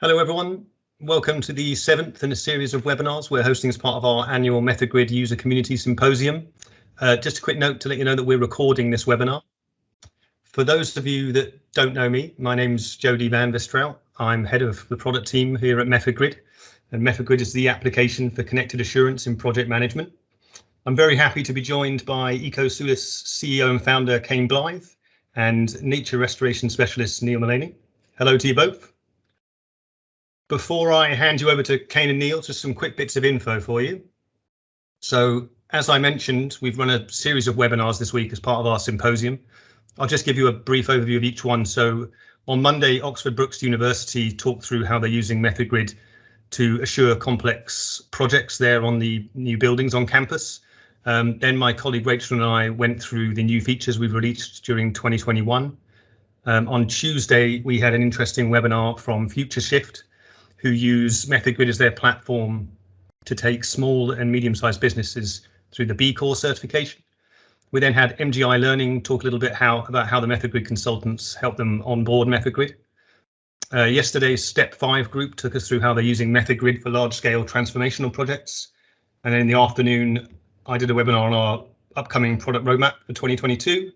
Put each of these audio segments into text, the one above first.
Hello everyone, welcome to the 7th in a series of webinars we're hosting as part of our annual MethodGrid User Community Symposium. Just a quick note to let you know that we're recording this webinar. For those of you that don't know me, my name's Jody Van Verstrout. I'm head of the product team here at MethodGrid, and MethodGrid is the application for connected assurance in project management. I'm very happy to be joined by Ecosulis CEO and founder Cain Blythe and nature restoration specialist Neil Melleney. Hello to you both. Before I hand you over to Cain and Neil, just some quick bits of info for you. So, as I mentioned, we've run a series of webinars this week as part of our symposium. I'll just give you a brief overview of each one. So, on Monday, Oxford Brookes University talked through how they're using MethodGrid to assure complex projects there on the new buildings on campus. Then my colleague Rachel and I went through the new features we've released during 2021. On Tuesday, we had an interesting webinar from Future Shift, who use MethodGrid as their platform to take small and medium-sized businesses through the B Corp certification. We then had MGI Learning talk a little bit about how the MethodGrid consultants help them onboard MethodGrid. Yesterday's Step 5 group took us through how they're using MethodGrid for large-scale transformational projects. And then in the afternoon, I did a webinar on our upcoming product roadmap for 2022.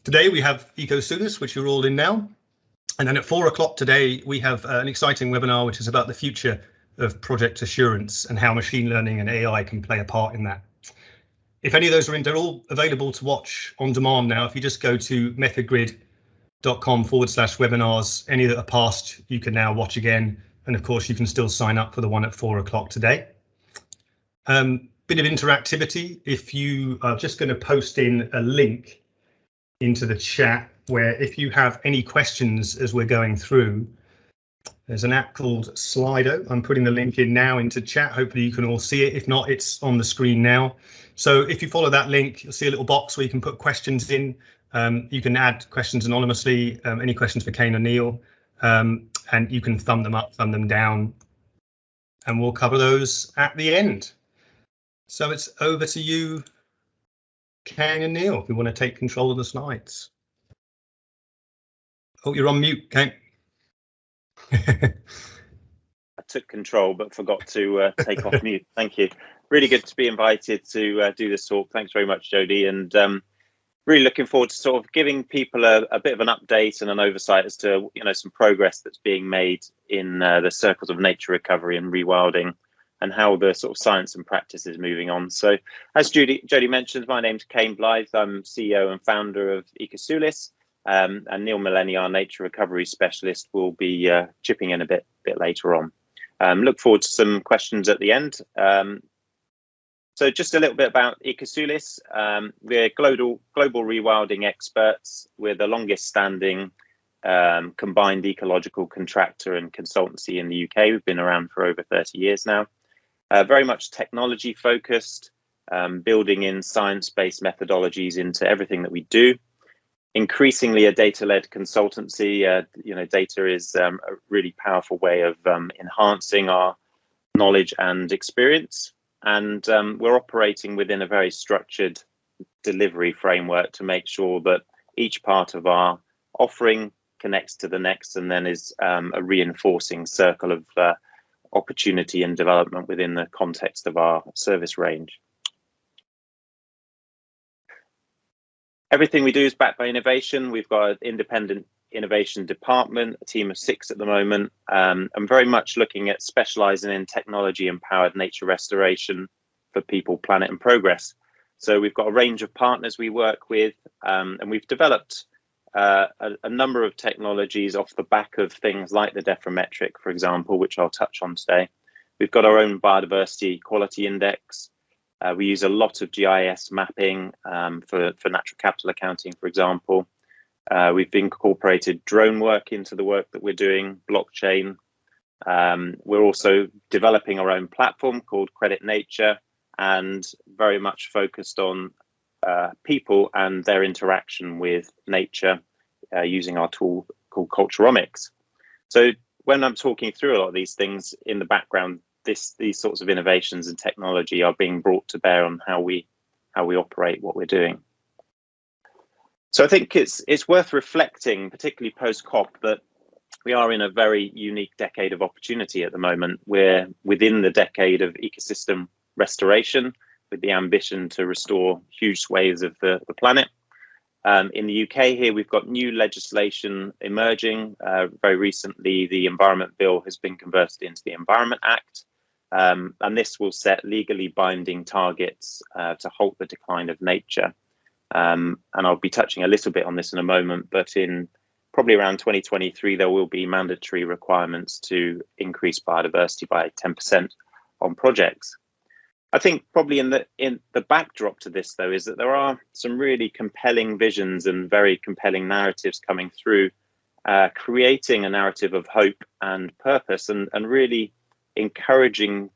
Today we have Ecosulis, which you're all in now. And then at 4 o'clock today, we have an exciting webinar, which is about the future of project assurance and how machine learning and AI can play a part in that. If any of those are in, they're all available to watch on demand now. If you just go to methodgrid.com/webinars, any that are past, you can now watch again. And of course, you can still sign up for the one at 4 o'clock today. Bit of interactivity. If you are just going to post in a link into the chat, where if you have any questions as we're going through, there's an app called Slido. I'm putting the link in now into chat. Hopefully you can all see it. If not, it's on the screen now. So if you follow that link, you'll see a little box where you can put questions in. You can add questions anonymously, any questions for Cain or Neil, and you can thumb them up, thumb them down, and we'll cover those at the end. So it's over to you, Cain and Neil, if you want to take control of the slides. Oh, you're on mute, Cain. I took control but forgot to take off mute. Thank you. Really good to be invited to do this talk. Thanks very much, Jody. And really looking forward to sort of giving people a bit of an update and an oversight as to some progress that's being made in the circles of nature recovery and rewilding, and how the sort of science and practice is moving on. So, as Jody mentioned, my name's Cain Blythe. I'm CEO and founder of Ecosulis. And Neil Melleney, our nature recovery specialist, will be chipping in a bit later on. Look forward to some questions at the end. So just a little bit about Ecosulis. We're global rewilding experts. We're the longest standing combined ecological contractor and consultancy in the UK. We've been around for over 30 years now. Very much technology focused, building in science-based methodologies into everything that we do. Increasingly a data-led consultancy. Data is a really powerful way of enhancing our knowledge and experience. And we're operating within a very structured delivery framework to make sure that each part of our offering connects to the next, and then is a reinforcing circle of opportunity and development within the context of our service range. Everything we do is backed by innovation. We've got an independent innovation department, a team of 6 at the moment, and very much looking at specializing in technology-empowered nature restoration for people, planet, and progress. So we've got a range of partners we work with, and we've developed a number of technologies off the back of things like the Deframetric, for example, which I'll touch on today. We've got our own biodiversity quality index. We use a lot of GIS mapping for natural capital accounting, for example. We've incorporated drone work into the work that we're doing, blockchain. We're also developing our own platform called Credit Nature, and very much focused on people and their interaction with nature using our tool called Culturomics. So when I'm talking through a lot of these things in the background, these sorts of innovations and technology are being brought to bear on how we operate what we're doing. So I think it's worth reflecting, particularly post-COP, that we are in a very unique decade of opportunity at the moment. We're within the decade of ecosystem restoration, with the ambition to restore huge swathes of the planet. In the UK here, we've got new legislation emerging. Very recently, the Environment Bill has been converted into the Environment Act. And this will set legally binding targets to halt the decline of nature. And I'll be touching a little bit on this in a moment, but in probably around 2023, there will be mandatory requirements to increase biodiversity by 10% on projects. I think probably in the backdrop to this, though, is that there are some really compelling visions and very compelling narratives coming through, creating a narrative of hope and purpose, and really encouraging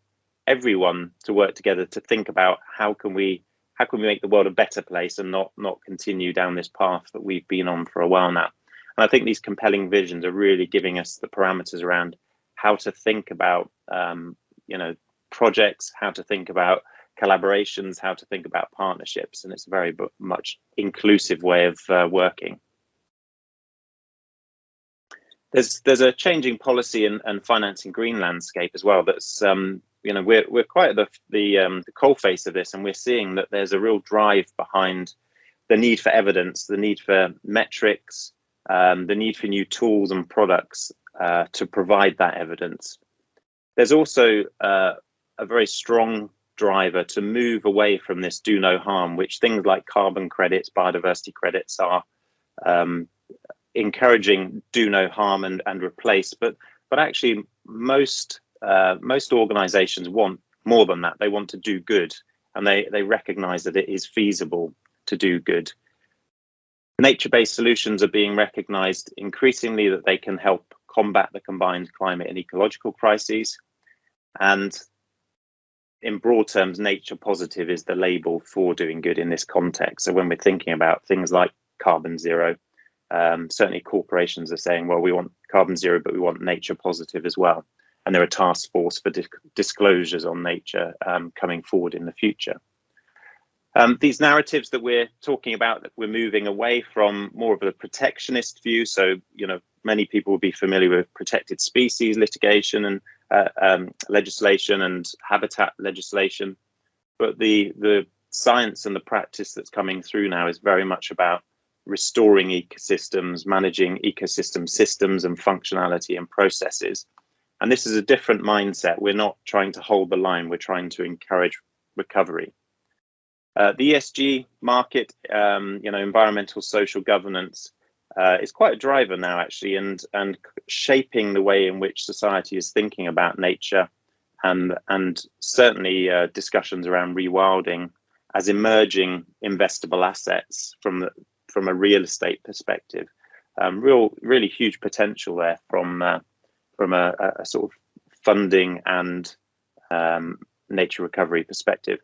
everyone to work together to think about how can we make the world a better place and not continue down this path that we've been on for a while now. And I think these compelling visions are really giving us the parameters around how to think about projects, how to think about collaborations, how to think about partnerships, and it's a very much inclusive way of working. There's a changing policy and financing green landscape as well. That's we're quite at the coalface of this, and we're seeing that there's a real drive behind the need for evidence, the need for metrics, the need for new tools and products to provide that evidence. There's also a very strong driver to move away from this do no harm, which things like carbon credits, biodiversity credits are encouraging do no harm and replace. But actually most organizations want more than that. They want to do good, and they recognize that it is feasible to do good. Nature-based solutions are being recognized increasingly that they can help combat the combined climate and ecological crises. And in broad terms, nature positive is the label for doing good in this context. So when we're thinking about things like carbon zero, certainly corporations are saying, well, we want carbon zero, but we want nature positive as well. And there are task force for disclosures on nature coming forward in the future. These narratives that we're talking about, that we're moving away from more of a protectionist view. So, many people will be familiar with protected species litigation and legislation and habitat legislation. But the science and the practice that's coming through now is very much about restoring ecosystems, managing ecosystem systems and functionality and processes. And this is a different mindset. We're not trying to hold the line. We're trying to encourage recovery. The ESG market, environmental social governance, is quite a driver now, actually, and shaping the way in which society is thinking about nature, and certainly discussions around rewilding as emerging investable assets from a real estate perspective. Really huge potential there from a sort of funding and nature recovery perspective.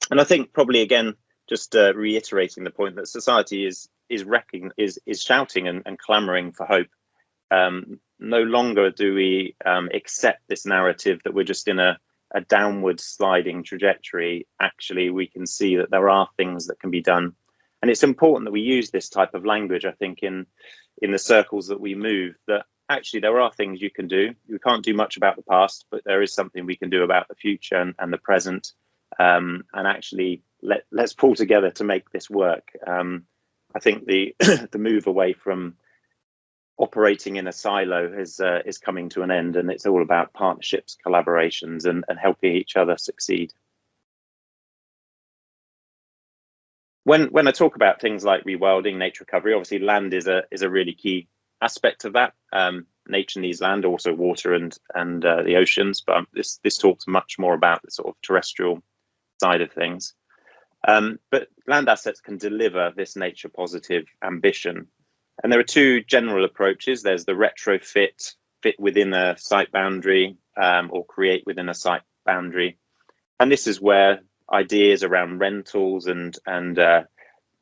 And I think probably again, just reiterating the point that society is shouting and clamoring for hope. No longer do we accept this narrative that we're just in a downward sliding trajectory. Actually, we can see that there are things that can be done. And it's important that we use this type of language, I think, in the circles that we move, that actually there are things you can do. We can't do much about the past, but there is something we can do about the future and the present. And actually, let's pull together to make this work. I think the move away from operating in a silo is coming to an end, and it's all about partnerships, collaborations, and helping each other succeed. When I talk about things like rewilding, nature recovery, obviously land is a really key aspect of that. Nature needs land, also water and the oceans, but this talks much more about the sort of terrestrial side of things. But land assets can deliver this nature positive ambition. And there are two general approaches. There's the retrofit, fit within a site boundary, or create within a site boundary. And this is where ideas around rentals and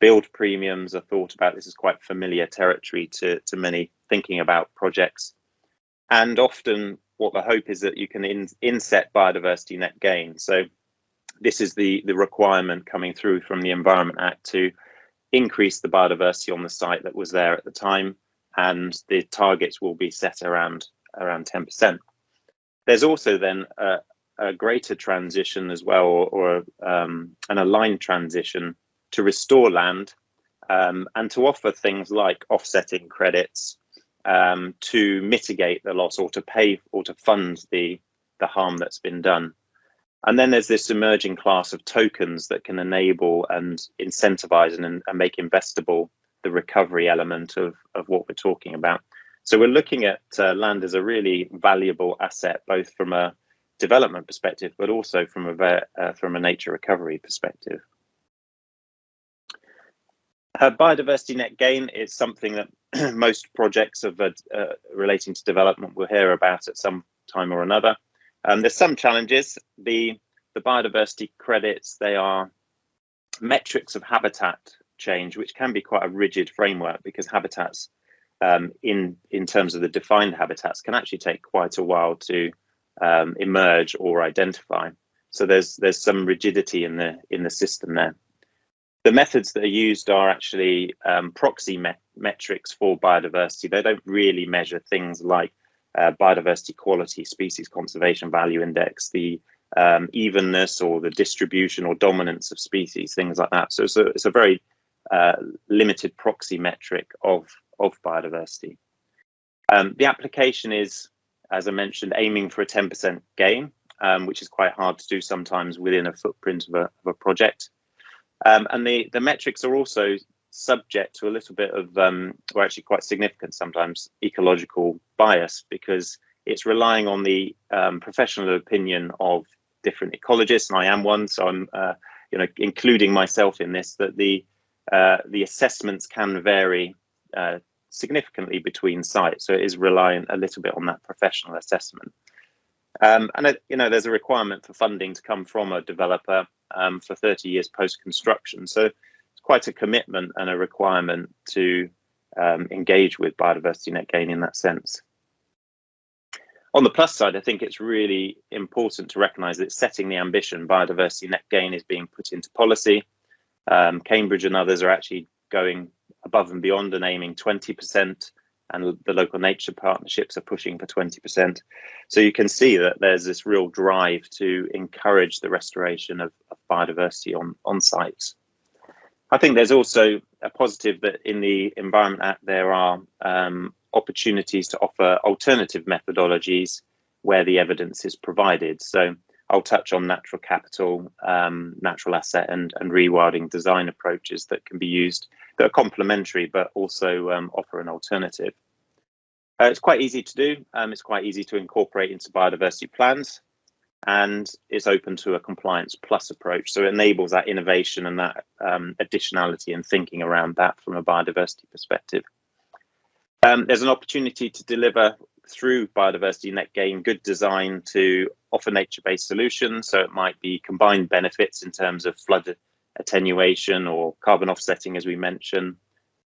build premiums are thought about. This is quite familiar territory to many thinking about projects. And often what the hope is that you can inset biodiversity net gain. So this is the requirement coming through from the Environment Act to increase the biodiversity on the site that was there at the time, and the targets will be set around 10%. There's also then a greater transition as well, or an aligned transition to restore land and to offer things like offsetting credits to mitigate the loss, or to pay or to fund the harm that's been done. And then there's this emerging class of tokens that can enable and incentivize and make investable the recovery element of what we're talking about. So we're looking at land as a really valuable asset, both from a development perspective, but also from a nature recovery perspective. Biodiversity net gain is something that most projects of relating to development will hear about at some time or another. There's some challenges. The biodiversity credits, they are metrics of habitat change, which can be quite a rigid framework, because habitats in terms of the defined habitats can actually take quite a while to emerge or identify. So there's some rigidity in the system there. The methods that are used are actually proxy metrics for biodiversity. They don't really measure things like biodiversity quality, species conservation value index, the evenness or the distribution or dominance of species, things like that. So it's a very limited proxy metric of biodiversity. The application is, as I mentioned, aiming for a 10% gain, which is quite hard to do sometimes within a footprint of a project. And the metrics are also subject to a little bit of, or actually quite significant sometimes, ecological bias, because it's relying on the professional opinion of different ecologists, and I am one, so I'm including myself in this, that the assessments can vary significantly between sites, so it is reliant a little bit on that professional assessment. And there's a requirement for funding to come from a developer for 30 years post-construction, so it's quite a commitment and a requirement to engage with biodiversity net gain in that sense. On the plus side, I think it's really important to recognise that setting the ambition, biodiversity net gain, is being put into policy. Cambridge and others are actually going above and beyond and aiming 20%, and the local nature partnerships are pushing for 20%. So you can see that there's this real drive to encourage the restoration of biodiversity on sites. I think there's also a positive that in the Environment Act there are opportunities to offer alternative methodologies where the evidence is provided. So I'll touch on natural capital, natural asset and rewilding design approaches that can be used, that are complementary but also offer an alternative. It's quite easy to do. It's quite easy to incorporate into biodiversity plans, and it's open to a compliance plus approach. So it enables that innovation and that additionality and thinking around that from a biodiversity perspective. There's an opportunity to deliver through biodiversity net gain good design to offer nature-based solutions. So it might be combined benefits in terms of flood attenuation or carbon offsetting, as we mentioned,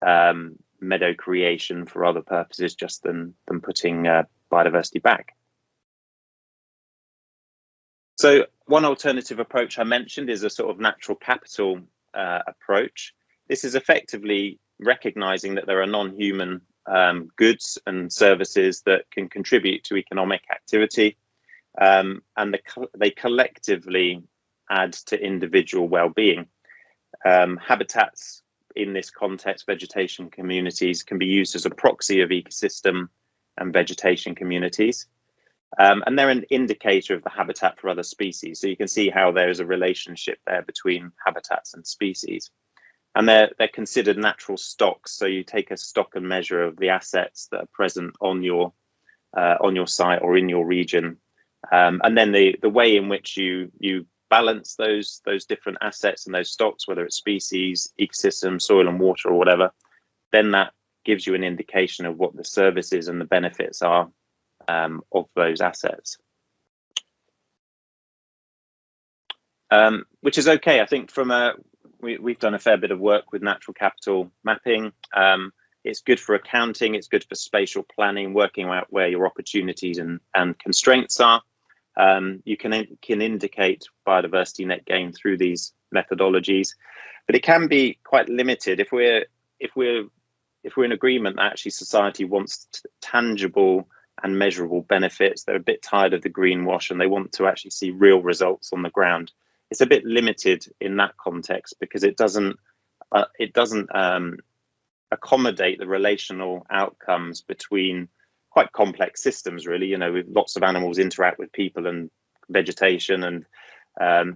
meadow creation for other purposes just than putting biodiversity back. So one alternative approach I mentioned is a sort of natural capital approach. This is effectively recognizing that there are non-human goods and services that can contribute to economic activity, and they collectively add to individual well-being. Habitats in this context, vegetation communities, can be used as a proxy of ecosystem and vegetation communities. And they're an indicator of the habitat for other species. So you can see how there is a relationship there between habitats and species. And they're considered natural stocks. So you take a stock and measure of the assets that are present on your site or in your region. And then the way in which you balance those different assets and those stocks, whether it's species, ecosystem, soil and water or whatever, then that gives you an indication of what the services and the benefits are of those assets. Which is okay. I think we've done a fair bit of work with natural capital mapping. It's good for accounting, it's good for spatial planning, working out where your opportunities and constraints are. You can indicate biodiversity net gain through these methodologies, but it can be quite limited if we're if we're in agreement that actually society wants tangible and measurable benefits, they're a bit tired of the greenwash and they want to actually see real results on the ground. It's a bit limited in that context because it doesn't accommodate the relational outcomes between quite complex systems, really. You know, with lots of animals interact with people and vegetation, and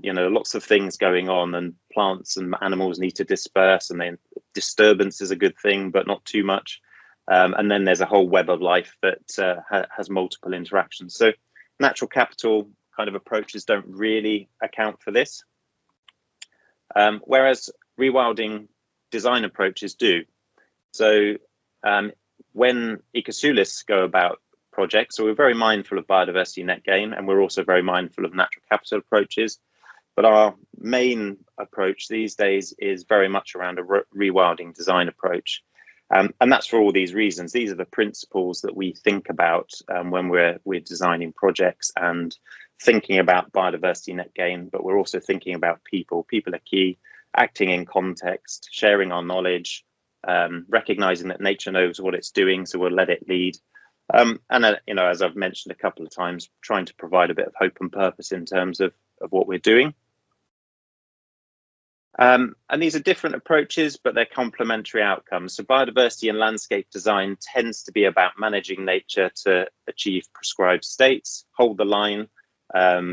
you know, lots of things going on, and plants and animals need to disperse, and then disturbance is a good thing, but not too much. And then there's a whole web of life that has multiple interactions. So natural capital kind of approaches don't really account for this, whereas rewilding design approaches do. So when Ecosulis go about projects, so we're very mindful of biodiversity net gain, and we're also very mindful of natural capital approaches. But our main approach these days is very much around a rewilding design approach. And that's for all these reasons. These are the principles that we think about when we're designing projects and thinking about biodiversity net gain, but we're also thinking about people. People are key, acting in context, sharing our knowledge, recognizing that nature knows what it's doing, so we'll let it lead. And you know, as I've mentioned a couple of times, trying to provide a bit of hope and purpose in terms of what we're doing. And these are different approaches, but they're complementary outcomes. So biodiversity and landscape design tends to be about managing nature to achieve prescribed states, hold the line,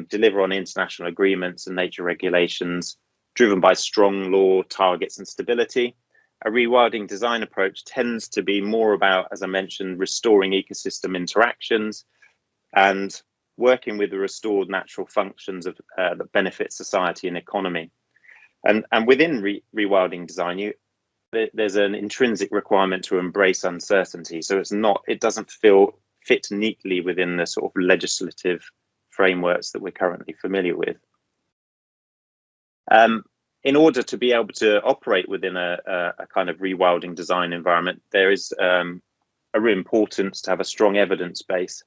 deliver on international agreements and nature regulations, driven by strong law, targets and stability. A rewilding design approach tends to be more about, as I mentioned, restoring ecosystem interactions and working with the restored natural functions of that benefit society and economy. And within rewilding design, there's an intrinsic requirement to embrace uncertainty. So it doesn't fit neatly within the sort of legislative frameworks that we're currently familiar with. In order to be able to operate within a kind of rewilding design environment, there is a real importance to have a strong evidence base.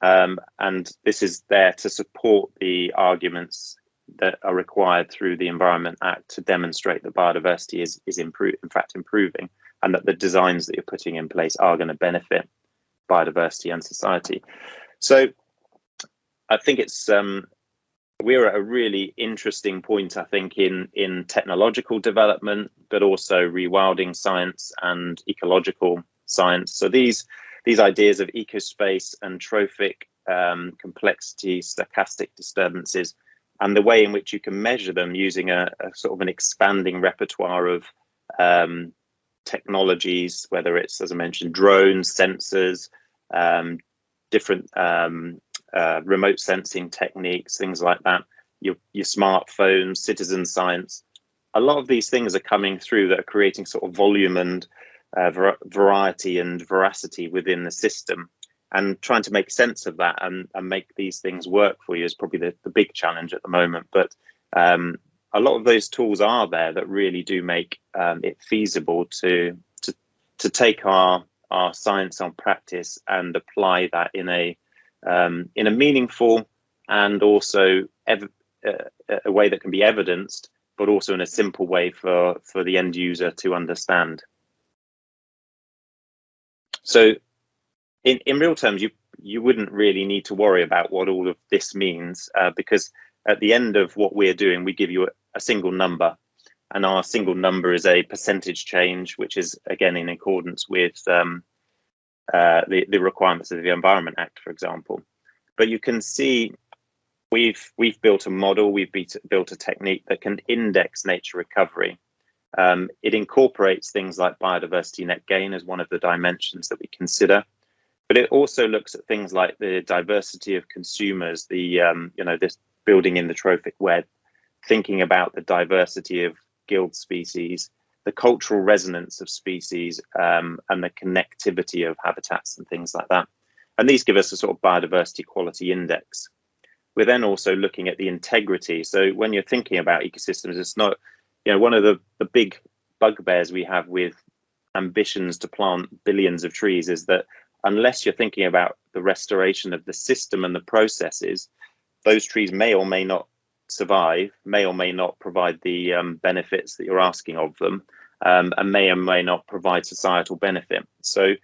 And this is there to support the arguments that are required through the Environment Act to demonstrate that biodiversity is in fact improving, and that the designs that you're putting in place are going to benefit biodiversity and society. So I think it's we're at a really interesting point, I think, in technological development, but also rewilding science and ecological science. So these ideas of ecospace and trophic complexity, stochastic disturbances, and the way in which you can measure them using a sort of an expanding repertoire of technologies, whether it's, as I mentioned, drones, sensors, different remote sensing techniques, things like that, your smartphones, citizen science. A lot of these things are coming through that are creating sort of volume and variety and veracity within the system. And trying to make sense of that and make these things work for you is probably the big challenge at the moment. But a lot of those tools are there that really do make it feasible to take our science on practice and apply that in a meaningful and also a way that can be evidenced, but also in a simple way for the end user to understand. So in real terms, you wouldn't really need to worry about what all of this means, because at the end of what we're doing, we give you a single number, and our single number is a percentage change, which is again in accordance with the requirements of the Environment Act, for example. But you can see we've built a model, we've built a technique that can index nature recovery. It incorporates things like biodiversity net gain as one of the dimensions that we consider. But it also looks at things like the diversity of consumers, this building in the trophic web, thinking about the diversity of guild species, the cultural resonance of species, and the connectivity of habitats and things like that. And these give us a sort of biodiversity quality index. We're then also looking at the integrity. So when you're thinking about ecosystems, it's not, one of the big bugbears we have with ambitions to plant billions of trees is that unless you're thinking about the restoration of the system and the processes, those trees may or may not survive, may or may not provide the benefits that you're asking of them. and may or may not provide societal benefit. So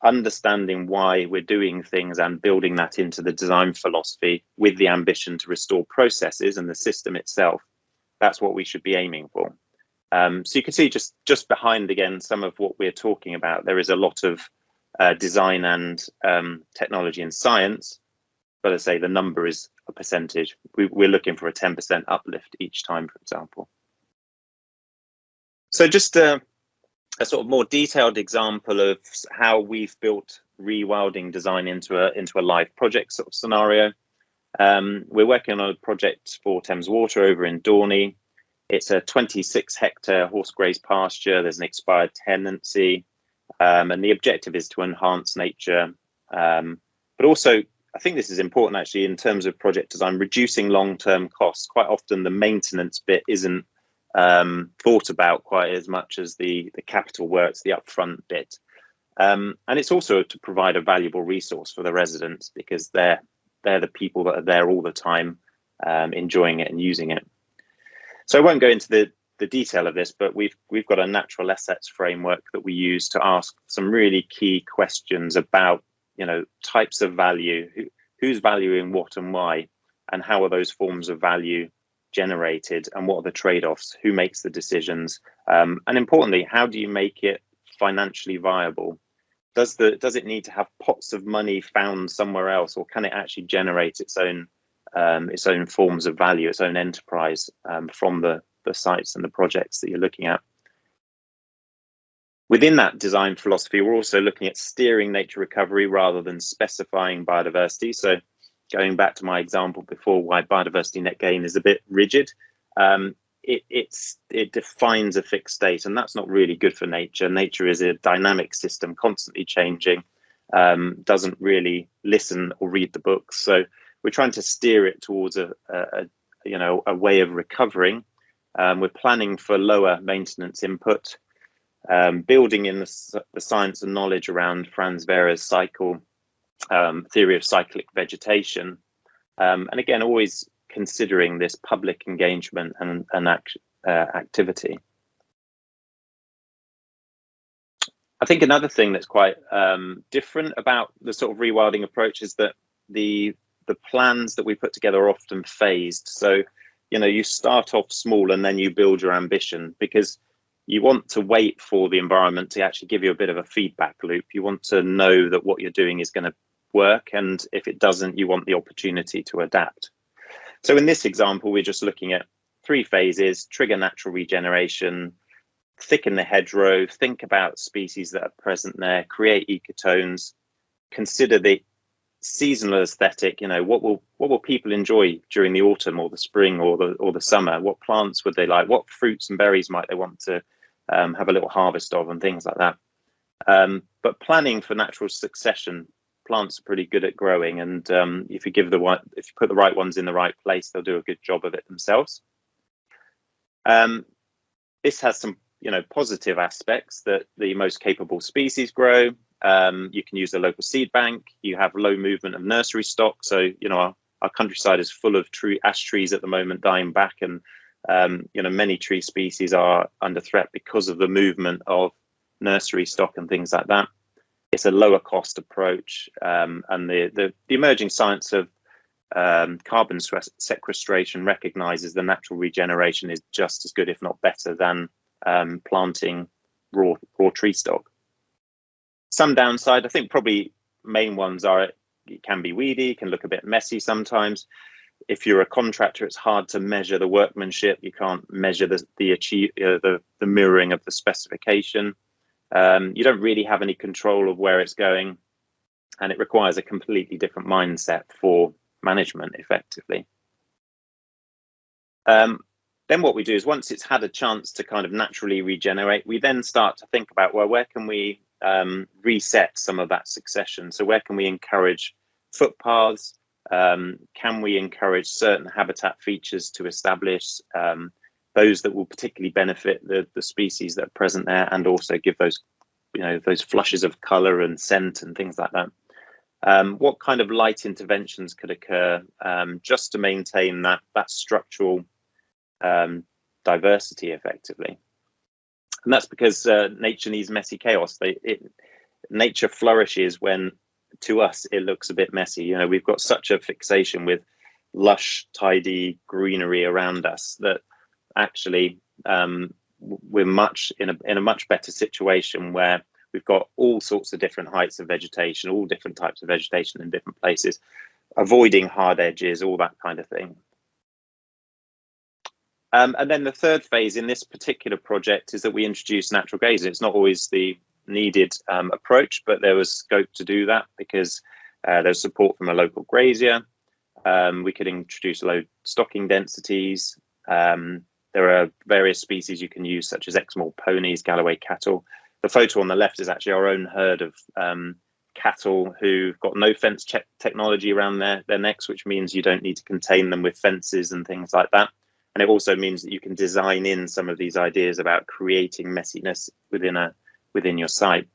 understanding why we're doing things and building that into the design philosophy with the ambition to restore processes and the system itself, that's what we should be aiming for. So you can see just behind, again, some of what we're talking about, there is a lot of design and technology and science, but as I say, the number is a percentage. We're looking for a 10% uplift each time, for example. So just a sort of more detailed example of how we've built rewilding design into a live project sort of scenario. We're working on a project for Thames Water over in Dorney. It's a 26-hectare horse graze pasture. There's an expired tenancy, and the objective is to enhance nature. But also, I think this is important actually in terms of project design, reducing long-term costs. Quite often the maintenance bit isn't thought about quite as much as the capital works, the upfront bit. And it's also to provide a valuable resource for the residents, because they're the people that are there all the time, enjoying it and using it. So I won't go into the detail of this, but we've got a natural assets framework that we use to ask some really key questions about, you know, types of value, who's valuing what and why, and how are those forms of value generated, and what are the trade-offs, who makes the decisions, and importantly, how do you make it financially viable? Does it need to have pots of money found somewhere else, or can it actually generate its own forms of value, its own enterprise from the sites and the projects that you're looking at? Within that design philosophy, we're also looking at steering nature recovery rather than specifying biodiversity. So going back to my example before, why biodiversity net gain is a bit rigid, it defines a fixed state, and that's not really good for nature. Nature is a dynamic system, constantly changing, doesn't really listen or read the books. So we're trying to steer it towards a way of recovering. We're planning for lower maintenance input, building in the science and knowledge around Franz Werer's cycle, theory of cyclic vegetation, and again, always considering this public engagement and activity. I think another thing that's quite different about the sort of rewilding approach is that the plans that we put together are often phased. So, you know, you start off small and then you build your ambition, because you want to wait for the environment to actually give you a bit of a feedback loop. You want to know that what you're doing is going to work, and if it doesn't, you want the opportunity to adapt. So in this example, we're just looking at 3 phases: trigger natural regeneration, thicken the hedgerow, think about species that are present there, create ecotones, consider the seasonal aesthetic. You know, what will people enjoy during the autumn or the spring or the summer? What plants would they like? What fruits and berries might they want to have a little harvest of, and things like that. But planning for natural succession, plants are pretty good at growing, and if you put the right ones in the right place, they'll do a good job of it themselves. This has some, you know, positive aspects, that the most capable species grow. You can use the local seed bank. You have low movement of nursery stock. So, you know, our countryside is full of ash trees at the moment dying back, and you know, many tree species are under threat because of the movement of nursery stock and things like that. It's a lower cost approach, and the emerging science of carbon sequestration recognizes the natural regeneration is just as good, if not better, than planting raw tree stock. Some downside, I think probably main ones are it can be weedy, can look a bit messy sometimes. If you're a contractor, it's hard to measure the workmanship. You can't measure the mirroring of the specification. You don't really have any control of where it's going, and it requires a completely different mindset for management effectively. Then what we do is, once it's had a chance to kind of naturally regenerate, we then start to think about, well, where can we reset some of that succession? So where can we encourage footpaths? Can we encourage certain habitat features to establish those that will particularly benefit the species that are present there, and also give those, you know, those flushes of color and scent and things like that? What kind of light interventions could occur just to maintain that structural diversity effectively? And that's because nature needs messy chaos. Nature flourishes when, to us, it looks a bit messy. You know, we've got such a fixation with lush, tidy greenery around us that actually we're in a much better situation where we've got all sorts of different heights of vegetation, all different types of vegetation in different places, avoiding hard edges, all that kind of thing. And then the third phase in this particular project is that we introduce natural grazing. It's not always the needed approach, but there was scope to do that because there's support from a local grazier. We could introduce low stocking densities. There are various species you can use, such as Exmoor ponies, Galloway cattle. The photo on the left is actually our own herd of cattle who've got no fence technology around their necks, which means you don't need to contain them with fences and things like that. And it also means that you can design in some of these ideas about creating messiness within your site.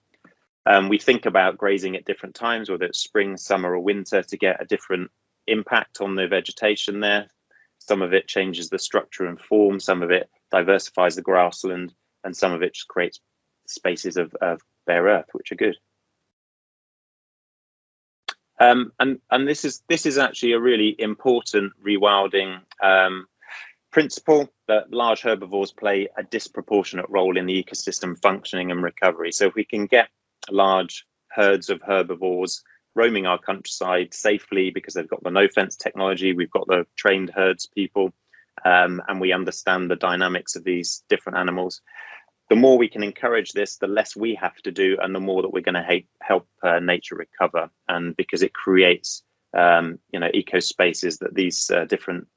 We think about grazing at different times, whether it's spring, summer or winter, to get a different impact on the vegetation there. Some of it changes the structure and form, some of it diversifies the grassland, and some of it just creates spaces of bare earth, which are good. And this is actually a really important rewilding principle, that large herbivores play a disproportionate role in the ecosystem functioning and recovery. So if we can get large herds of herbivores roaming our countryside safely because they've got the no fence technology, we've got the trained herds people, and we understand the dynamics of these different animals, the more we can encourage this, the less we have to do, and the more that we're going to help nature recover. And because it creates eco spaces that these different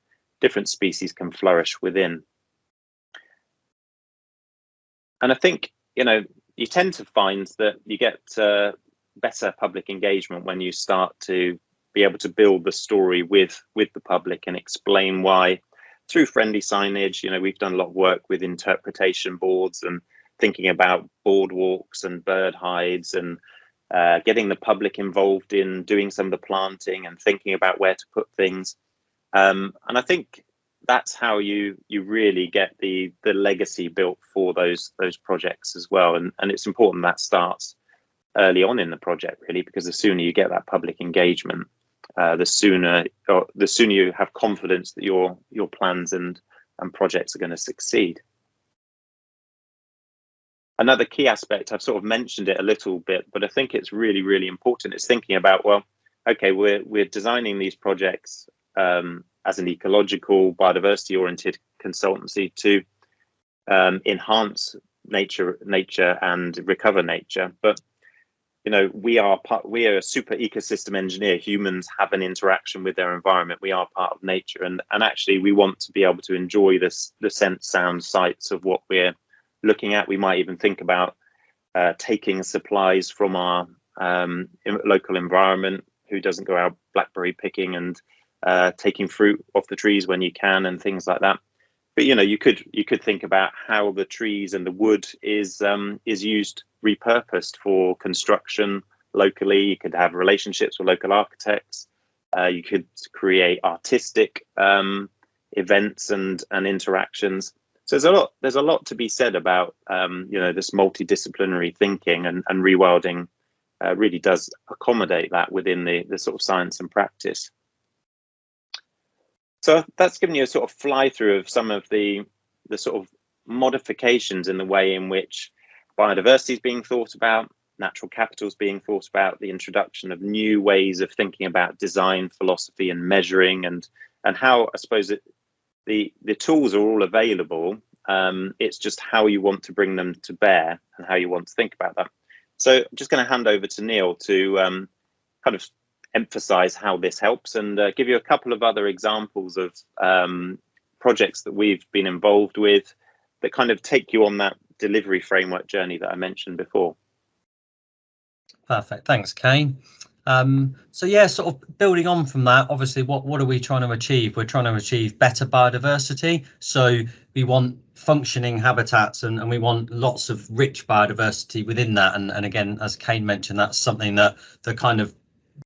species can flourish within. And I think, you tend to find that you get better public engagement when you start to be able to build the story with the public and explain why, through friendly signage. We've done a lot of work with interpretation boards and thinking about boardwalks and bird hides and getting the public involved in doing some of the planting and thinking about where to put things. And I think that's how you really get the legacy built for those projects as well. And it's important that starts early on in the project, really, because the sooner you get that public engagement, the sooner you have confidence that your plans and projects are going to succeed. Another key aspect, I've sort of mentioned it a little bit, but I think it's really, really important, is thinking about, well, okay, we're designing these projects as an ecological, biodiversity-oriented consultancy to enhance nature and recover nature. But we are a super ecosystem engineer. Humans have an interaction with their environment. We are part of nature, and actually we want to be able to enjoy the sense, sound, sights of what we're looking at. We might even think about taking supplies from our local environment. Who doesn't go out blackberry picking and taking fruit off the trees when you can, and things like that? But you could think about how the trees and the wood is used, repurposed for construction locally. You could have relationships with local architects. You could create artistic events and interactions. So there's a lot to be said about this multidisciplinary thinking, and rewilding really does accommodate that within the sort of science and practice. So that's given you a sort of fly through of some of the sort of modifications in the way in which biodiversity is being thought about, natural capital is being thought about, the introduction of new ways of thinking about design, philosophy and measuring, and how, I suppose, the tools are all available. It's just how you want to bring them to bear and how you want to think about that. So I'm just going to hand over to Neil to kind of emphasize how this helps, and give you a couple of other examples of projects that we've been involved with that kind of take you on that delivery framework journey that I mentioned before. Perfect, thanks, Cain. So yeah, sort of building on from that, obviously what are we trying to achieve? We're trying to achieve better biodiversity. So we want functioning habitats, and we want lots of rich biodiversity within that. And again, as Cain mentioned, that's something that the kind of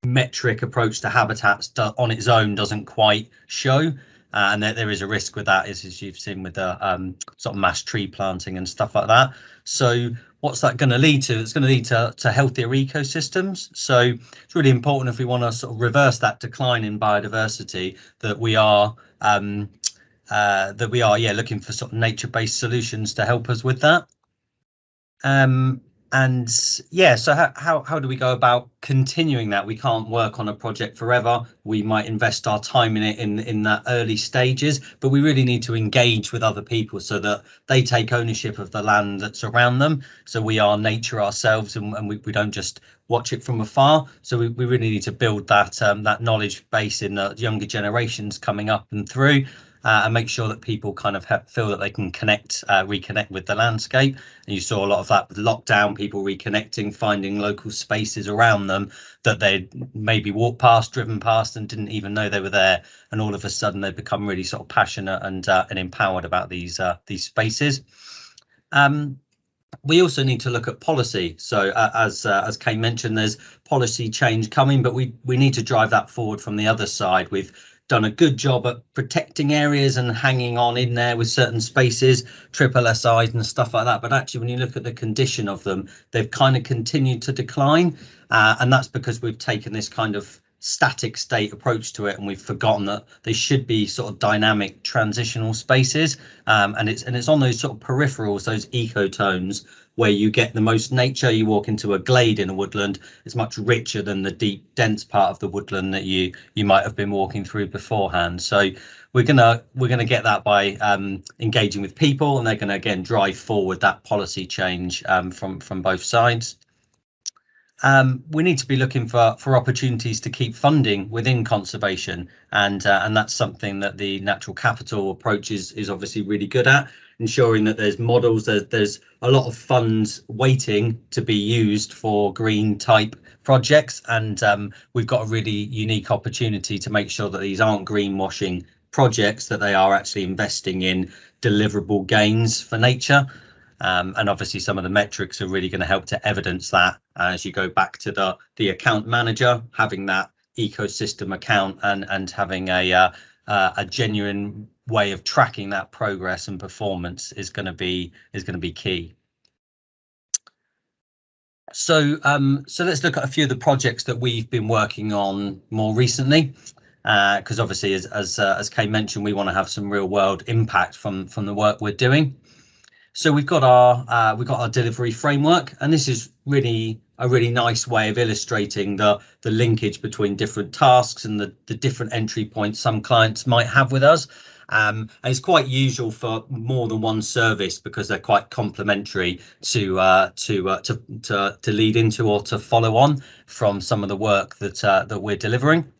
metric approach to habitats on its own doesn't quite show. and there is a risk with that, as you've seen with the sort of mass tree planting and stuff like that. So what's that going to lead to? It's going to lead to healthier ecosystems. So it's really important, if we want to sort of reverse that decline in biodiversity, that we are looking for sort of nature-based solutions to help us with that. And yeah, so how do we go about continuing that? We can't work on a project forever. We might invest our time in it in that early stages, but we really need to engage with other people so that they take ownership of the land that's around them. So we are nature ourselves, and we don't just watch it from afar. So we really need to build that that knowledge base in the younger generations coming up and through. And make sure that people kind of feel that they can reconnect with the landscape. And you saw a lot of that with lockdown, people reconnecting, finding local spaces around them that they'd maybe walked past, driven past, and didn't even know they were there. And all of a sudden they become really sort of passionate and empowered about these spaces. We also need to look at policy. So as Cain mentioned, there's policy change coming, but we need to drive that forward from the other side. We've done a good job at protecting areas and hanging on in there with certain spaces, triple SIs and stuff like that. But actually, when you look at the condition of them, they've kind of continued to decline. And that's because we've taken this kind of static state approach to it, and we've forgotten that they should be sort of dynamic transitional spaces. And it's on those sort of peripherals, those ecotones, where you get the most nature. You walk into a glade in a woodland, it's much richer than the deep, dense part of the woodland that you might have been walking through beforehand. So we're gonna get that by engaging with people, and they're going to again drive forward that policy change from both sides. We need to be looking for opportunities to keep funding within conservation, and that's something that the natural capital approach is obviously really good at, ensuring that there's models, there's a lot of funds waiting to be used for green type projects, and we've got a really unique opportunity to make sure that these aren't greenwashing projects, that they are actually investing in deliverable gains for nature. And obviously some of the metrics are really going to help to evidence that, as you go back to the account manager, having that ecosystem account and having a genuine way of tracking that progress and performance is going to be key. So let's look at a few of the projects that we've been working on more recently, because obviously as Cain mentioned, we want to have some real world impact from the work we're doing. So we've got our delivery framework, and this is really a really nice way of illustrating the linkage between different tasks and the different entry points some clients might have with us. And it's quite usual for more than one service because they're quite complementary to lead into or to follow on from some of the work that we're delivering.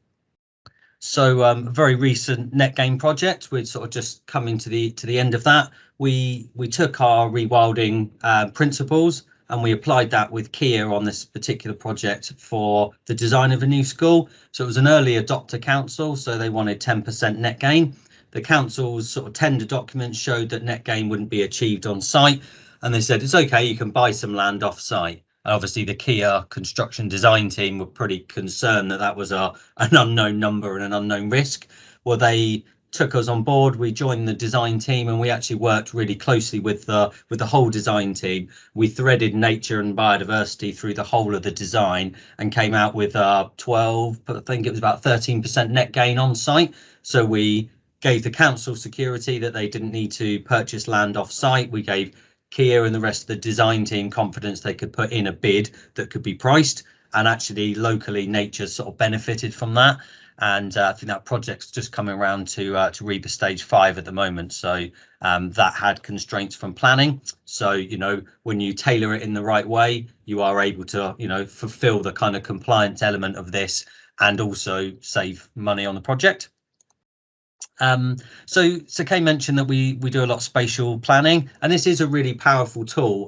So a very recent net gain project, we're sort of just coming to the end of that. We took our rewilding principles and we applied that with Kia on this particular project for the design of a new school. So it was an early adopter council, so they wanted 10% net gain. The council's sort of tender documents showed that net gain wouldn't be achieved on site, and they said it's okay, you can buy some land off site. And obviously the Kia construction design team were pretty concerned that that was an unknown number and an unknown risk. Well, they took us on board, we joined the design team, and we actually worked really closely with the whole design team. We threaded nature and biodiversity through the whole of the design and came out with 12, I think it was about 13% net gain on site. So we gave the council security that they didn't need to purchase land off site. We gave Kia and the rest of the design team confidence they could put in a bid that could be priced, and actually locally nature sort of benefited from that. And I think that project's just coming around to REBA stage 5 at the moment. So that had constraints from planning. So, you know, when you tailor it in the right way, you are able to, you know, fulfill the kind of compliance element of this and also save money on the project. So Cain mentioned that we do a lot of spatial planning, and this is a really powerful tool,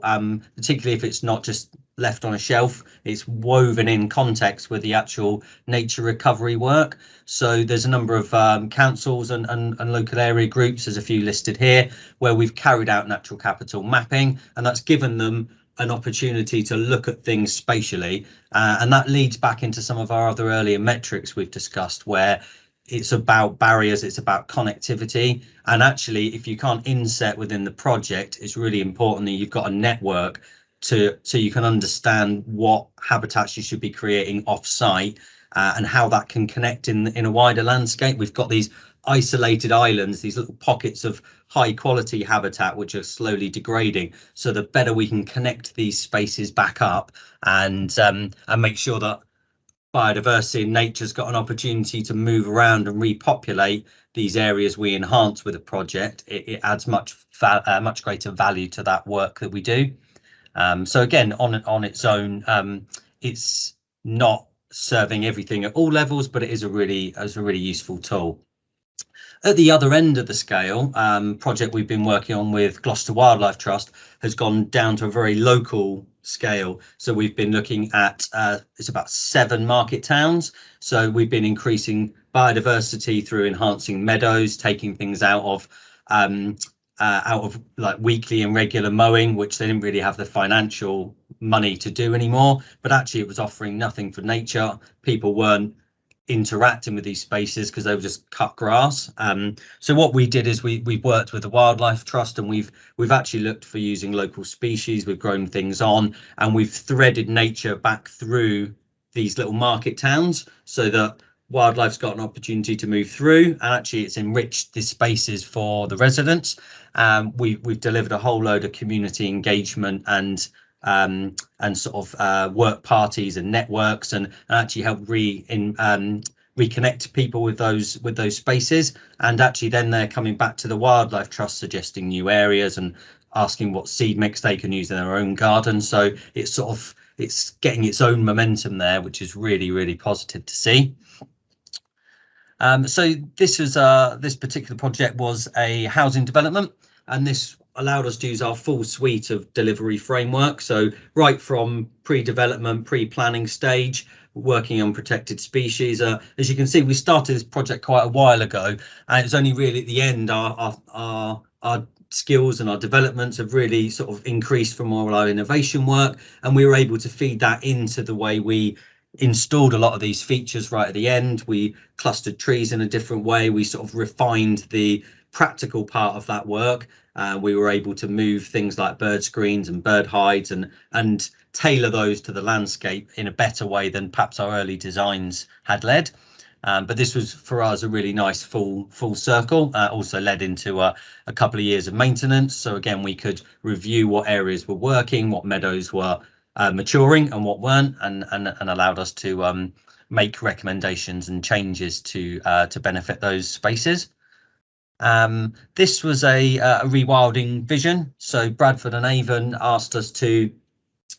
particularly if it's not just left on a shelf, it's woven in context with the actual nature recovery work. So there's a number of councils and local area groups, there's a few listed here, where we've carried out natural capital mapping, and that's given them an opportunity to look at things spatially, and that leads back into some of our other earlier metrics we've discussed, where it's about barriers, it's about connectivity. And actually, if you can't inset within the project, it's really important that you've got a network so you can understand what habitats you should be creating off-site and how that can connect in a wider landscape. We've got these isolated islands, these little pockets of high quality habitat which are slowly degrading. So the better we can connect these spaces back up and make sure that biodiversity and nature's got an opportunity to move around and repopulate these areas we enhance with a project, it adds much greater value to that work that we do. So again, on its own, it's not serving everything at all levels, but it is a really useful tool. At the other end of the scale, project we've been working on with Gloucester Wildlife Trust has gone down to a very local scale. So we've been looking at it's about 7 market towns. So we've been increasing biodiversity through enhancing meadows, taking things out of like weekly and regular mowing, which they didn't really have the financial money to do anymore. But actually, it was offering nothing for nature. People weren't interacting with these spaces because they were just cut grass. So what we did is we worked with the Wildlife Trust, and we've actually looked for using local species. We've grown things on, and we've threaded nature back through these little market towns so that wildlife's got an opportunity to move through, and actually it's enriched the spaces for the residents. We've delivered a whole load of community engagement and sort of work parties and networks, and actually help reconnect people with those spaces. And actually then they're coming back to the Wildlife Trust suggesting new areas and asking what seed mix they can use in their own garden. So it's getting its own momentum there, which is really positive to see. So this particular project was a housing development, and this allowed us to use our full suite of delivery framework. So right from pre-development, pre-planning stage, working on protected species. As you can see, we started this project quite a while ago, and it's only really at the end our skills and our developments have really sort of increased from all our innovation work, and we were able to feed that into the way we installed a lot of these features right at the end. We clustered trees in a different way. We sort of refined the practical part of that work. We were able to move things like bird screens and bird hides and tailor those to the landscape in a better way than perhaps our early designs had led. But this was for us a really nice full circle. Also led into a couple of years of maintenance. So again, we could review what areas were working, what meadows were maturing and what weren't, and allowed us to make recommendations and changes to benefit those spaces. This was a rewilding vision. So Bradford and Avon asked us to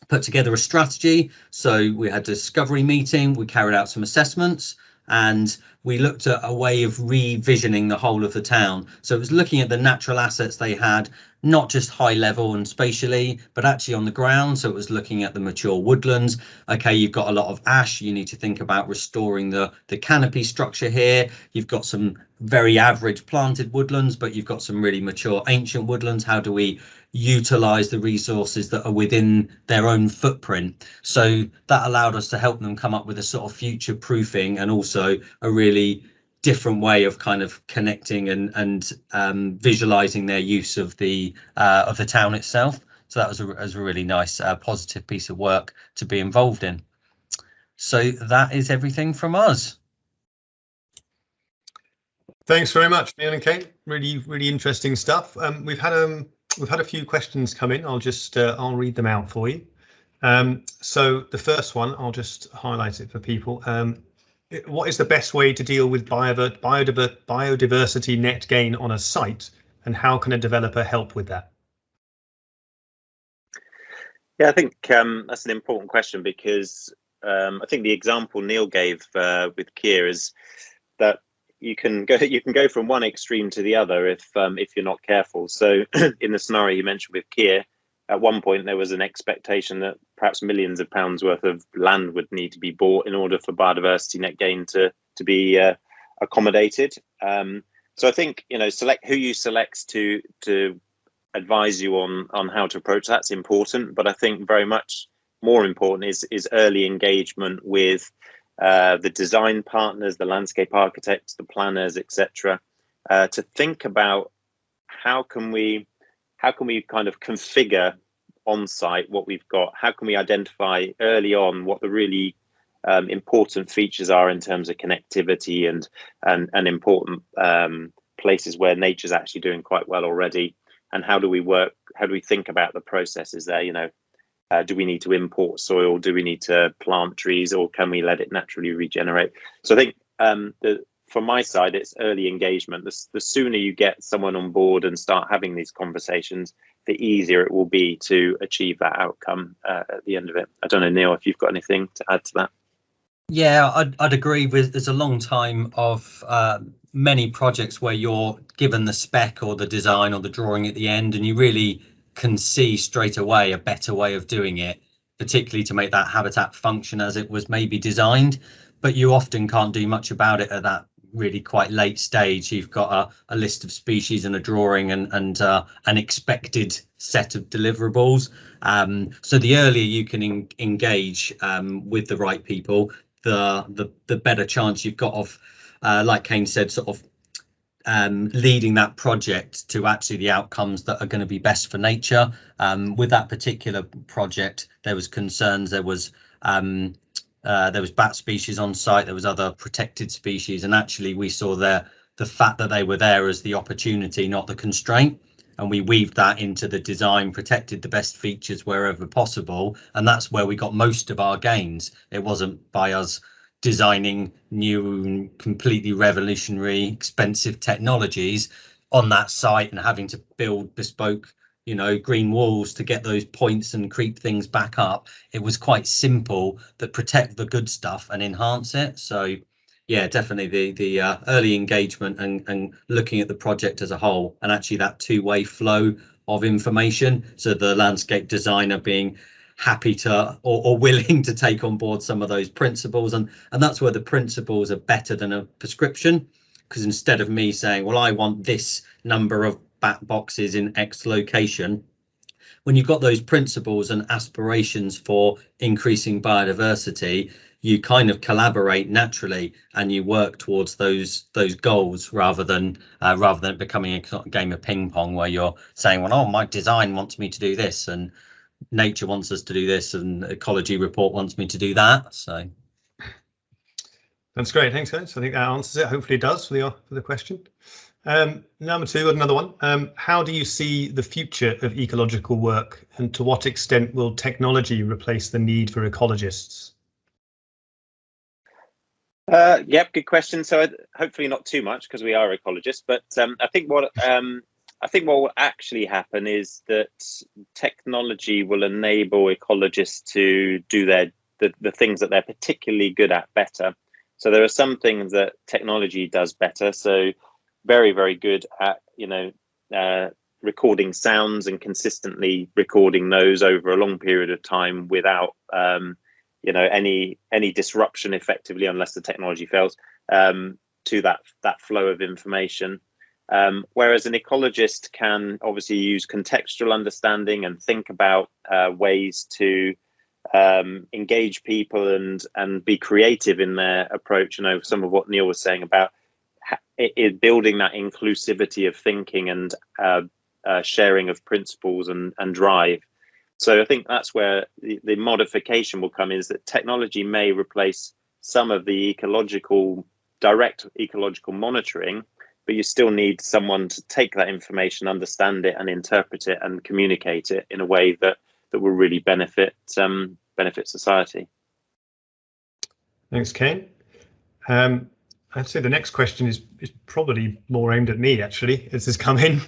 put together a strategy. So we had a discovery meeting, we carried out some assessments, and we looked at a way of revisioning the whole of the town. So it was looking at the natural assets they had, not just high level and spatially, but actually on the ground. So it was looking at the mature woodlands. Okay, you've got a lot of ash. You need to think about restoring the canopy structure here. You've got some very average planted woodlands, but you've got some really mature ancient woodlands. How do we utilize the resources that are within their own footprint? So that allowed us to help them come up with a sort of future proofing and also a really different way of kind of connecting and visualizing their use of the town itself. So that was a really nice positive piece of work to be involved in. So that is everything from us. Thanks very much, Neil and Kate. Really interesting stuff. We've had a few questions come in. I'll read them out for you. So the first one, I'll just highlight it for people. What is the best way to deal with biodiversity net gain on a site, and how can a developer help with that? Yeah, I think that's an important question, because I think the example Neil gave with Keir is that you can go from one extreme to the other if you're not careful. So in the scenario you mentioned with Keir, at one point there was an expectation that perhaps millions of pounds worth of land would need to be bought in order for biodiversity net gain to be accommodated. So I think, select who you select to advise you on how to approach that's important. But I think very much more important is early engagement with the design partners, the landscape architects, the planners, etc., to think about how can we kind of configure on site what we've got. How can we identify early on what the really important features are in terms of connectivity and important places where nature's actually doing quite well already, and how do we think about the processes there? You know, do we need to import soil? Do we need to plant trees, or can we let it naturally regenerate? So I think from my side, it's early engagement. The sooner you get someone on board and start having these conversations, the easier it will be to achieve that outcome at the end of it. I don't know, Neil, if you've got anything to add to that. Yeah, I'd agree with. There's a long time of many projects where you're given the spec or the design or the drawing at the end, and you really can see straight away a better way of doing it, particularly to make that habitat function as it was maybe designed. But you often can't do much about it at that really quite late stage. You've got a list of species and a drawing and an expected set of deliverables. So the earlier you can engage with the right people, the better chance you've got of, like Cain said, sort of leading that project to actually the outcomes that are going to be best for nature. With that particular project, there was concerns. There was bat species on site. There was other protected species, and actually we saw the fact that they were there as the opportunity, not the constraint. And we weaved that into the design, protected the best features wherever possible, and that's where we got most of our gains. It wasn't by us designing new, completely revolutionary, expensive technologies on that site and having to build bespoke, you know, green walls to get those points and creep things back up. It was quite simple that protect the good stuff and enhance it. So yeah, definitely the early engagement and looking at the project as a whole, and actually that two-way flow of information. So the landscape designer being happy to or willing to take on board some of those principles, and that's where the principles are better than a prescription, because instead of me saying, well, I want this number of bat boxes in X location, when you've got those principles and aspirations for increasing biodiversity, you kind of collaborate naturally and you work towards those goals rather than it becoming a game of ping pong where you're saying, well, oh, my design wants me to do this and nature wants us to do this and ecology report wants me to do that. So that's great. Thanks, guys. I think that answers it. Hopefully it does for the question. Number two, another one. How do you see the future of ecological work, and to what extent will technology replace the need for ecologists? Yep, good question. So hopefully not too much, because we are ecologists, but I think what will actually happen is that technology will enable ecologists to do the things that they're particularly good at better. So there are some things that technology does better. So very, very good at, recording sounds and consistently recording those over a long period of time without any disruption effectively, unless the technology fails, to that flow of information. Whereas an ecologist can obviously use contextual understanding and think about ways to engage people and be creative in their approach. Some of what Neil was saying about building that inclusivity of thinking and sharing of principles and drive. So I think that's where the modification will come, is that technology may replace some of the direct ecological monitoring, but you still need someone to take that information, understand it and interpret it and communicate it in a way that will really benefit society. Thanks, Cain. I'd say the next question is probably more aimed at me, actually, as has come in.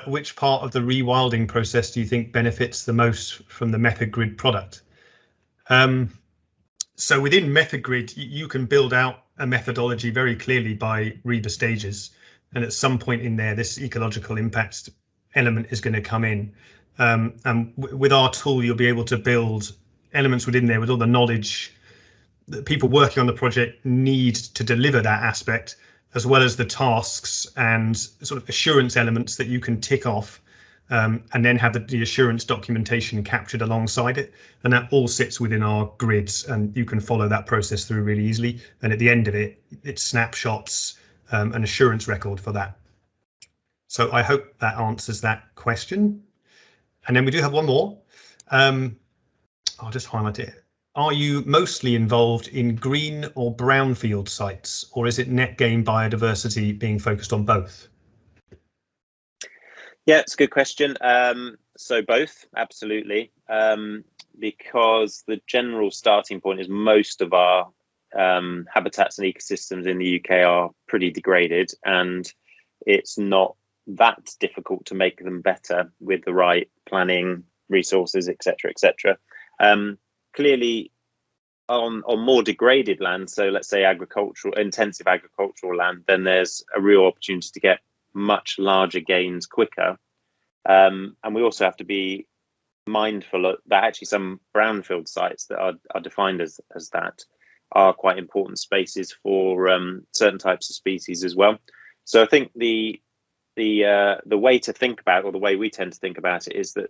Which part of the rewilding process do you think benefits the most from the method grid product? So within method grid, you can build out a methodology very clearly by REBA stages. And at some point in there, this ecological impact element is going to come in. And with our tool, you'll be able to build elements within there with all the knowledge that people working on the project need to deliver that aspect, as well as the tasks and sort of assurance elements that you can tick off and then have the assurance documentation captured alongside it. And that all sits within our grids, and you can follow that process through really easily. And at the end of it, it's snapshots, an assurance record for that. So I hope that answers that question. And then we do have one more. I'll just highlight it. Are you mostly involved in green or brownfield sites, or is it net gain biodiversity being focused on both? Yeah, it's a good question. So both, absolutely, because the general starting point is most of our habitats and ecosystems in the UK are pretty degraded, and it's not that difficult to make them better with the right planning, resources, etc., etc. Clearly, on more degraded land, so let's say intensive agricultural land, then there's a real opportunity to get much larger gains quicker. And we also have to be mindful that actually some brownfield sites that are defined as that are quite important spaces for certain types of species as well. So I think the way to think about, or the way we tend to think about it, is that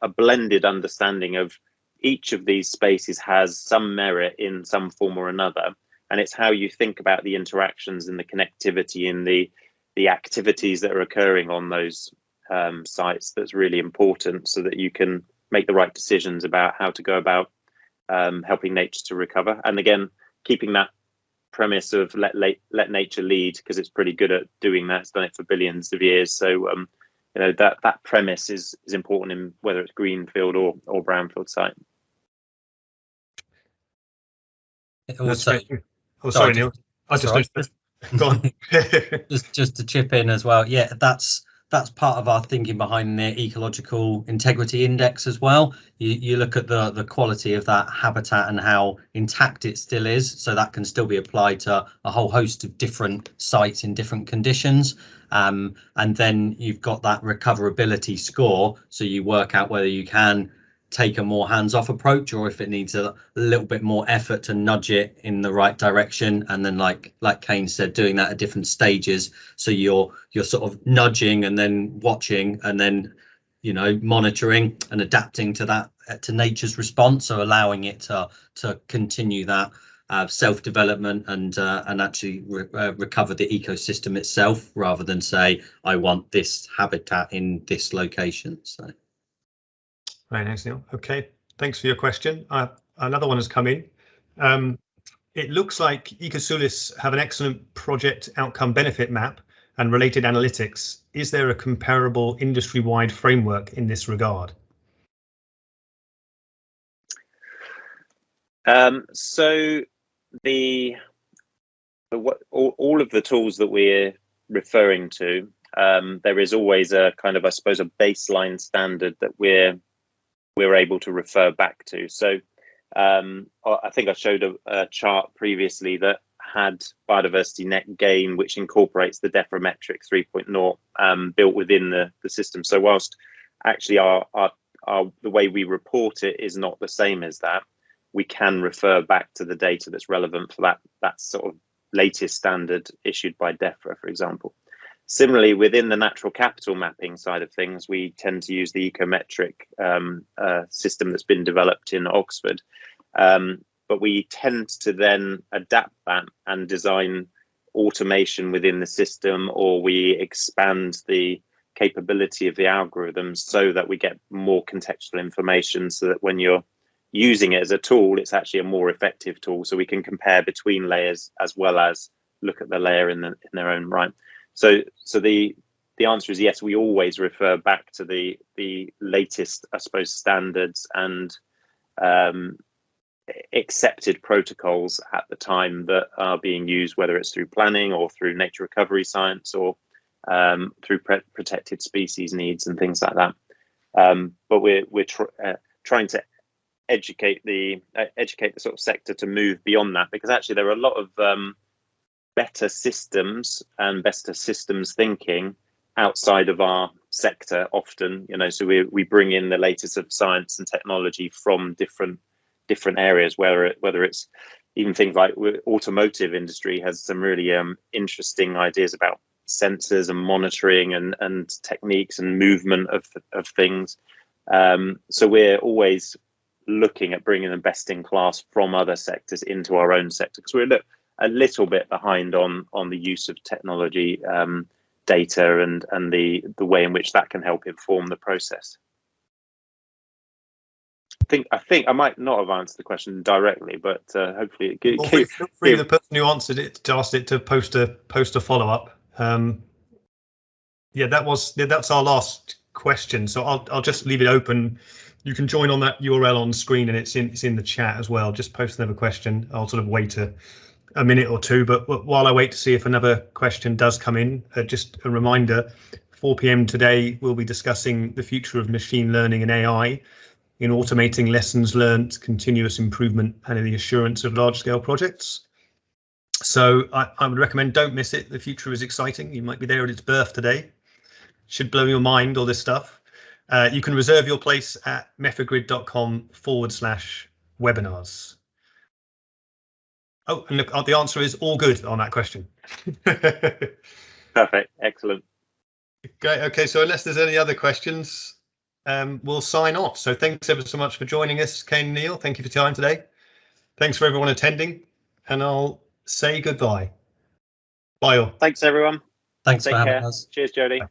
a blended understanding of each of these spaces has some merit in some form or another, and it's how you think about the interactions and the connectivity and the activities that are occurring on those sites that's really important, so that you can make the right decisions about how to go about helping nature to recover. And again, keeping that premise of let nature lead, because it's pretty good at doing that. It's done it for billions of years. So that premise is important in whether it's greenfield or brownfield site. Also, sorry, Neil. Go on. just to chip in as well. Yeah, that's part of our thinking behind the Ecological Integrity Index as well. You look at the quality of that habitat and how intact it still is, so that can still be applied to a whole host of different sites in different conditions. And then you've got that recoverability score, so you work out whether you can take a more hands-off approach, or if it needs a little bit more effort to nudge it in the right direction. And then like Cain said, doing that at different stages, so you're sort of nudging and then watching and then monitoring and adapting to that, to nature's response, so allowing it to continue that self-development and actually recover the ecosystem itself, rather than say I want this habitat in this location. So Very nice, Neil. Okay, thanks for your question. Another one has come in. It looks like Ecosulis have an excellent project outcome benefit map and related analytics. Is there a comparable industry-wide framework in this regard? So all of the tools that we're referring to, there is always a kind of, I suppose, a baseline standard that we're able to refer back to. So I think I showed a chart previously that had biodiversity net gain, which incorporates the DEFRA metric 3.0 built within the system. So whilst actually our the way we report it is not the same as that, we can refer back to the data that's relevant for that sort of latest standard issued by DEFRA, for example. Similarly, within the natural capital mapping side of things, we tend to use the ecometric system that's been developed in Oxford. But we tend to then adapt that and design automation within the system, or we expand the capability of the algorithms so that we get more contextual information, so that when you're using it as a tool, it's actually a more effective tool. So we can compare between layers as well as look at the layer in their own right. So the answer is yes, we always refer back to the latest, I suppose, standards and accepted protocols at the time that are being used, whether it's through planning or through nature recovery science or through protected species needs and things like that. But we're trying to educate the sort of sector to move beyond that, because actually there are a lot of better systems and better systems thinking outside of our sector often, so we bring in the latest of science and technology from different areas, whether it's even things like automotive industry has some really interesting ideas about sensors and monitoring and techniques and movement of things. So we're always looking at bringing the best in class from other sectors into our own sector, because we're a little bit behind on the use of technology, data, and the way in which that can help inform the process. I think I might not have answered the question directly, but hopefully feel free the person who answered it to ask it to post a follow-up. Yeah, that's our last question, so I'll just leave it open. You can join on that URL on screen, and it's in the chat as well. Just post another question. I'll sort of wait a minute or two, but while I wait to see if another question does come in, just a reminder, 4 p.m. today we'll be discussing the future of machine learning and AI in automating lessons learned, continuous improvement, and in the assurance of large-scale projects. So I would recommend don't miss it. The future is exciting. You might be there at its birth today. Should blow your mind, all this stuff. You can reserve your place at methodgrid.com/webinars. Oh, and look, the answer is all good on that question. Perfect, excellent. Great. Okay, so unless there's any other questions, we'll sign off. So thanks ever so much for joining us, Cain and Neil. Thank you for your time today. Thanks for everyone attending, and I'll say goodbye. Bye all. Thanks everyone. Thanks Take for having care. us. Cheers, Jodie.